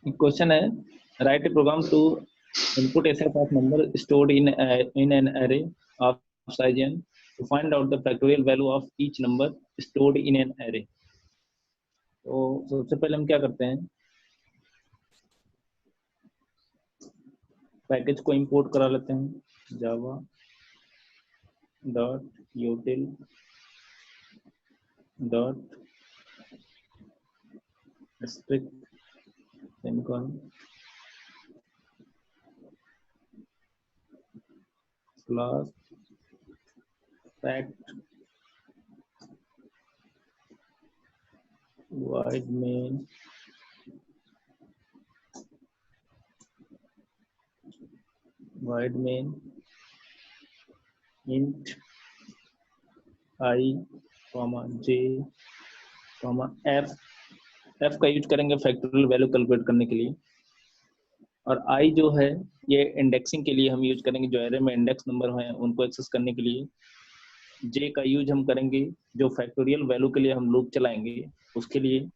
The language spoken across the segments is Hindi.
क्वेश्चन है, write a program to input a set of number stored in an array of size n to find out the factorial value of each number stored in an array। तो सबसे पहले हम क्या करते हैं, पैकेज को इंपोर्ट करा लेते हैं, Java dot util dot strict semicolon class fact void main int I comma J comma F का यूज करेंगे फैक्टोरियल वैल्यू कैलकुलेट करने के लिए, और आई जो है ये इंडेक्सिंग के लिए हम यूज करेंगे, जो एरे में इंडेक्स नंबर हैं उनको एक्सेस करने के लिए। जे का यूज हम करेंगे जो फैक्टोरियल वैल्यू के लिए हम लूप चलाएंगे उसके लिए।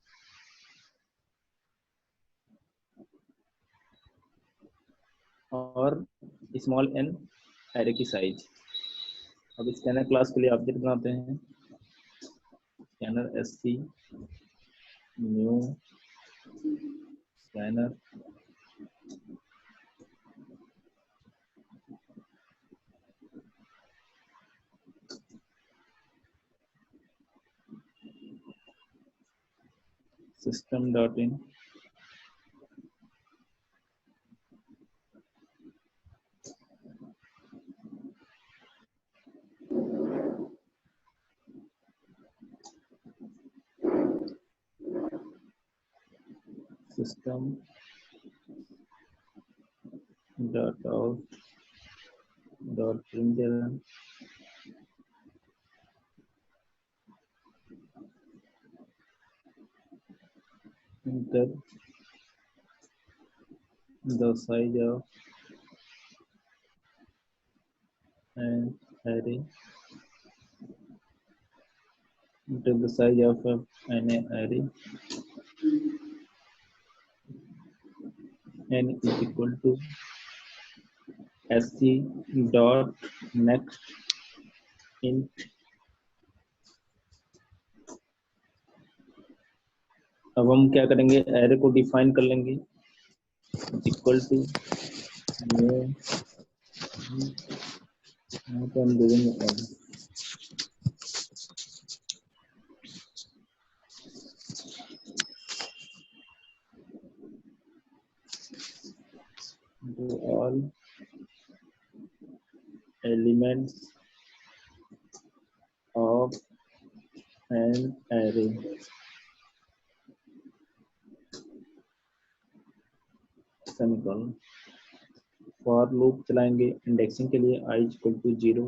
और स्मॉल एन एरे की साइज। अब स्कैनर क्लास के लिए ऑब्जेक्ट बनाते हैं, scanner SC new scanner system dot in system dot out dot println enter the size of an array, enter the size of an array, n is equal to sc dot next int। अब हम क्या करेंगे, एरे को डिफाइन कर लेंगे, इक्वल टू न्यू, यहाँ पे हम दे देंगे array, to all elements of an array। Semicolon. For loop चलाएंगे इंडेक्सिंग के लिए, i equal to 0,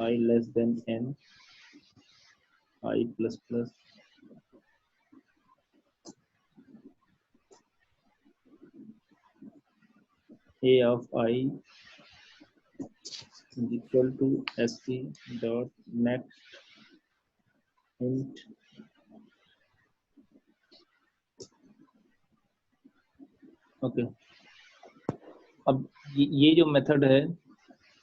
i less than n, i plus plus a of I is equal to sc dot next int okay. अब ये जो मेथड है,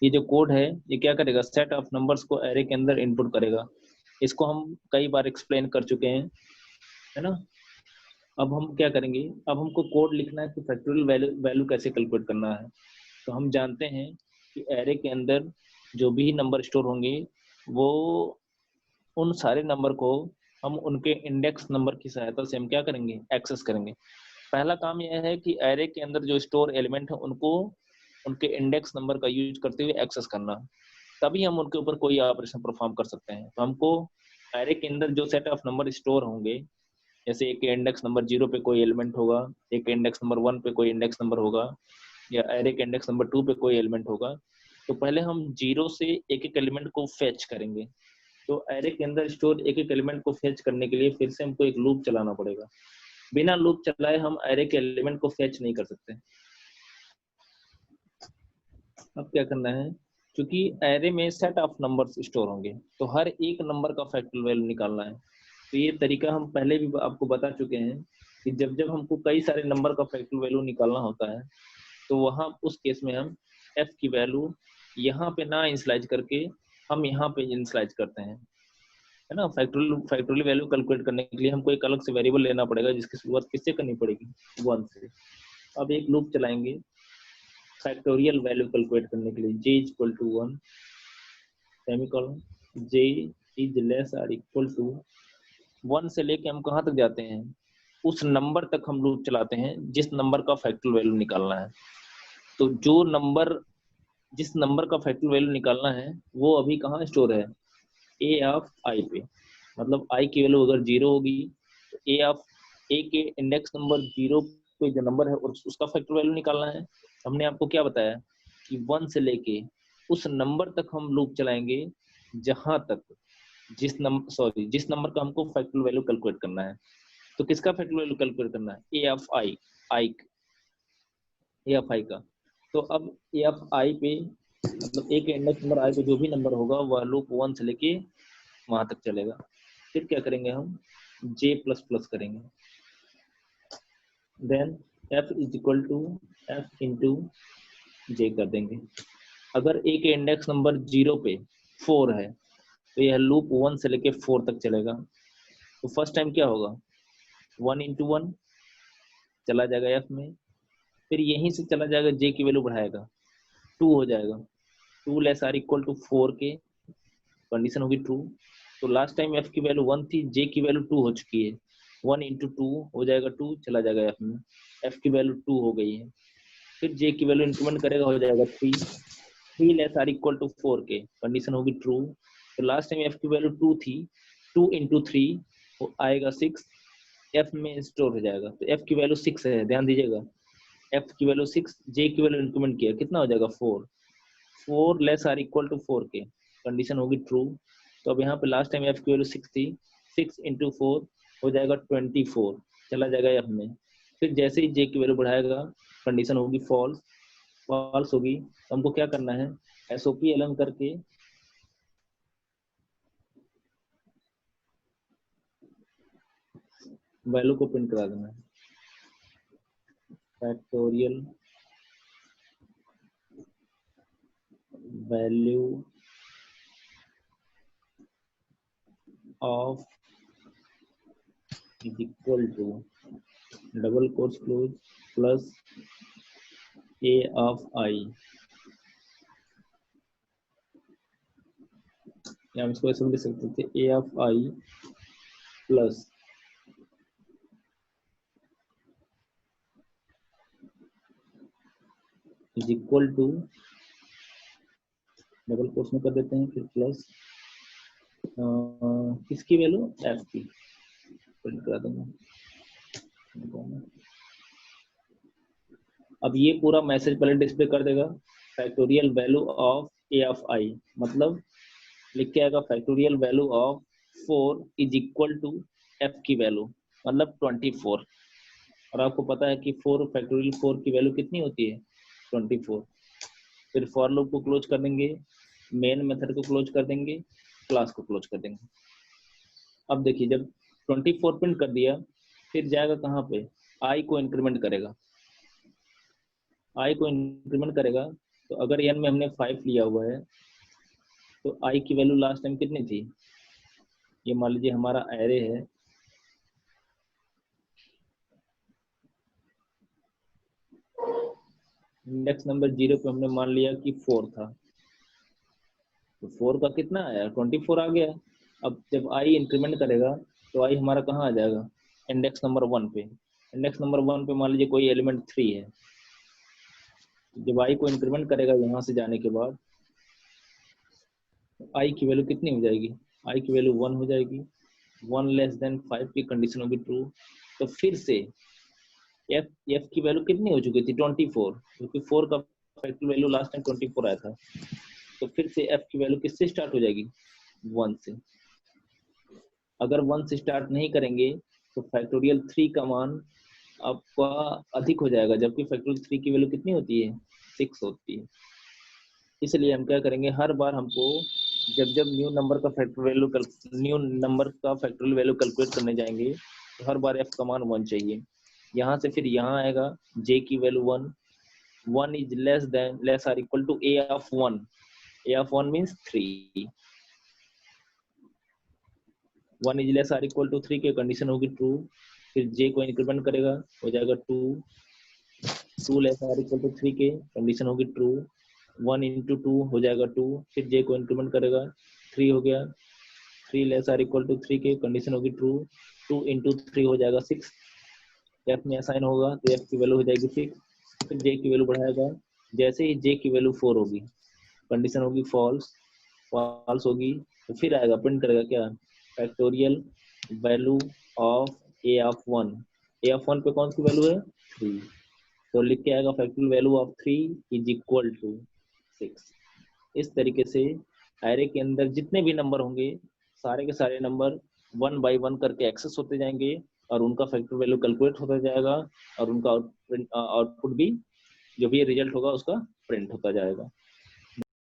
ये जो कोड है, ये क्या करेगा, सेट ऑफ नंबर्स को एरे के अंदर इनपुट करेगा। इसको हम कई बार एक्सप्लेन कर चुके हैं, है ना। अब हम क्या करेंगे, अब हमको कोड लिखना है कि फैक्टोरियल वैल्यू कैसे कैलकुलेट करना है। तो हम जानते हैं कि एरे के अंदर जो भी नंबर स्टोर होंगे वो उन सारे नंबर को हम उनके इंडेक्स नंबर की सहायता से हम क्या करेंगे, एक्सेस करेंगे। पहला काम यह है कि एरे के अंदर जो स्टोर एलिमेंट है उनको उनके इंडेक्स नंबर का यूज करते हुए एक्सेस करना, तभी हम उनके ऊपर कोई ऑपरेशन परफॉर्म कर सकते हैं। तो हमको एरे के अंदर जो सेट ऑफ नंबर स्टोर होंगे, जैसे एक इंडेक्स नंबर 0 पे कोई एलिमेंट होगा, एक इंडेक्स नंबर 1 पे कोई इंडेक्स नंबर होगा, या एरे के इंडेक्स नंबर 2 पे कोई एलिमेंट होगा, तो पहले हम 0 से एक एक एलिमेंट को फेच करेंगे। तो एरे के अंदर स्टोर एक एक एलिमेंट को फेच करने के लिए फिर से हमको एक लूप चलाना पड़ेगा। बिना लूप चलाए हम एरे के एलिमेंट को फेच नहीं कर सकते। अब क्या करना है, क्योंकि एरे में सेट ऑफ नंबर्स स्टोर होंगे तो हर एक नंबर का फैक्टोरियल वैल्यू निकालना है। तो ये तरीका हम पहले भी आपको बता चुके हैं कि जब जब हमको कई सारे नंबर का फैक्टोरियल वैल्यू निकालना होता है तो वहाँ उस केस में हम f की वैल्यू यहाँ पे ना इनिशियलाइज करके हम यहाँ पे इनिशियलाइज करते हैं, है ना। फैक्टोरियल वैल्यू कैलकुलेट करने के लिए हमको एक अलग से वेरिएबल लेना पड़ेगा जिसकी शुरुआत किससे करनी पड़ेगी, 1 से। अब एक लूप चलाएंगे फैक्टोरियल वैल्यू कैलकुलेट करने के लिए, j equal to 1 semicolon, j is less or equal to 1 से लेके हम कहाँ तक जाते हैं, उस नंबर तक हम लूप चलाते हैं जिस नंबर का फैक्टोरियल वैल्यू निकालना है। तो जो नंबर जिस नंबर का फैक्टोरियल वैल्यू निकालना है वो अभी कहाँ स्टोर है, a ऑफ i पे। मतलब i की वैल्यू अगर 0 होगी तो a ऑफ a के इंडेक्स नंबर 0 पे जो नंबर है और उसका फैक्टोरियल वैल्यू निकालना है। हमने आपको क्या बताया कि 1 से लेके उस नंबर तक हम लूप चलाएंगे जहां तक जिस नंबर का हमको फैक्टोरियल वैल्यू कैलकुलेट करना है। तो किसका फैक्टोरियल वैल्यू कैलकुलेट करना है, a of i, a of i का। तो अब a ऑफ i पे मतलब a के इंडेक्स नंबर i पे जो भी नंबर होगा वह लूप 1 से लेके वहां तक चलेगा। फिर क्या करेंगे हम, j प्लस प्लस करेंगे, then f is equal to f into j कर देंगे। अगर a के इंडेक्स नंबर 0 पे 4 है तो यह लूप 1 से लेके 4 तक चलेगा। तो फर्स्ट टाइम क्या होगा, 1 इंटू 1 चला जाएगा f में, फिर यहीं से चला जाएगा j की वैल्यू बढ़ाएगा, 2 हो जाएगा, 2 लेस आर इक्वल टू 4 के, कंडीशन होगी ट्रू। तो लास्ट टाइम f की वैल्यू 1 थी, j की वैल्यू 2 हो चुकी है, 1 इंटू 2 हो जाएगा 2, चला जाएगा f में, f की वैल्यू 2 हो गई है। फिर j की वैल्यू इंक्रीमेंट करेगा, हो जाएगा 3, 3 लेस आर इक्वल टू 4 के, कंडीशन होगी ट्रू। तो लास्ट टाइम f की वैल्यू 2 थी, 2 इंटू 3 आएगा 6, f में स्टोर हो जाएगा। तो f की वैल्यू 6 है, ध्यान दीजिएगा, f की वैल्यू 6, j की वैल्यू इंक्रीमेंट किया, कितना हो जाएगा 4, 4 लेस आर इक्वल टू 4 के, कंडीशन होगी ट्रू। तो अब यहाँ पे लास्ट टाइम f की वैल्यू 6 थी, 6 इंटू 4 हो जाएगा 24, चला जाएगा f में। फिर जैसे ही j की वैल्यू बढ़ाएगा कंडीशन होगी फॉल्स, फॉल्स होगी। तो हमको क्या करना है, SOP ln करके वैल्यू को प्रिंट करा देना है, factorial value of is equal to double quotes close plus a of i, या हम इसको ऐसे भी लिख सकते थे, a of i plus is equal to, double quotes में कर देते हैं, फिर प्लस किसकी वैल्यू, f की, प्रिंट करा दूंगा। अब ये पूरा मैसेज पहले डिस्प्ले कर देगा, factorial value of a of i, मतलब लिख के आएगा factorial value of 4 is equal to f की वैल्यू, मतलब 24। और आपको पता है कि 4 फैक्टोरियल 4 की वैल्यू कितनी होती है, 24। फिर फॉर लूप को क्लोज कर देंगे, मेन मेथड को क्लोज कर देंगे, क्लास को क्लोज कर देंगे। अब देखिए जब 24 प्रिंट कर दिया, फिर जाएगा कहाँ पे, i को इंक्रीमेंट करेगा, i को इंक्रीमेंट करेगा। तो अगर n में हमने 5 लिया हुआ है तो i की वैल्यू लास्ट टाइम कितनी थी, ये मान लीजिए हमारा एरे है, इंडेक्स नंबर 0 पे हमने मान लिया कि 4 था, तो 4 का कितना आया, 24 आ गया। अब जब i इंक्रीमेंट करेगा तो i हमारा कहाँ आ जाएगा, इंडेक्स नंबर 1 पे। इंडेक्स नंबर 1 पे मान लीजिए कोई एलिमेंट 3 है, जब i को इंक्रीमेंट करेगा यहाँ से जाने के बाद, i की वैल्यू कितनी हो जाएगी, i की वैल्यू 1 हो जाएगी, 1 लेस देन 5 की कंडीशन होगी ट्रू। तो फिर से f की वैल्यू कितनी हो चुकी थी, 24, क्योंकि 4 का फैक्टर वैल्यू लास्ट टाइम 24 आया था। तो फिर से f की वैल्यू किससे स्टार्ट हो जाएगी, 1 से। अगर 1 से स्टार्ट नहीं करेंगे तो फैक्टोरियल 3 का मान आपका अधिक हो जाएगा, जबकि फैक्टोरियल 3 की वैल्यू कितनी होती है, 6 होती है। इसलिए हम क्या करेंगे, हर बार हमको जब जब न्यू नंबर का फैक्टोरियल वैल्यू कैलकुलेट करने जाएंगे तो हर बार f का मान 1 चाहिए। यहाँ से फिर यहाँ आएगा j की value 1 is less or equal to a of 1, a of 1 means 3, 1 is less or equal to 3 की कंडीशन होगी ट्रू, फिर j को इंक्रीमेंट करेगा हो जाएगा 2 लेस आर इक्वल टू 3 के कंडीशन होगी ट्रू, 1 इंटू 2 हो जाएगा 2, फिर j को इंक्रीमेंट करेगा 3 हो गया, 3 लेस आर इक्वल टू 3 के कंडीशन होगी ट्रू, 2 इंटू 3 हो जाएगा 6, f में असाइन होगा तो f की वैल्यू हो जाएगी 6, फिर j की वैल्यू बढ़ाएगा, जैसे ही j की वैल्यू 4 होगी कंडीशन होगी फॉल्स होगी, तो फिर आएगा प्रिंट करेगा क्या, factorial value of a of 1, a of 1 पे कौन सी वैल्यू है 3, तो लिख के आएगा factorial value of 3 is equal to 6। इस तरीके से एरे के अंदर जितने भी नंबर होंगे सारे के सारे नंबर 1 बाय 1 करके एक्सेस होते जाएंगे और उनका फैक्टर वैल्यू कैलकुलेट होता जाएगा और उनका आउटपुट भी जो भी रिजल्ट होगा उसका प्रिंट होता जाएगा।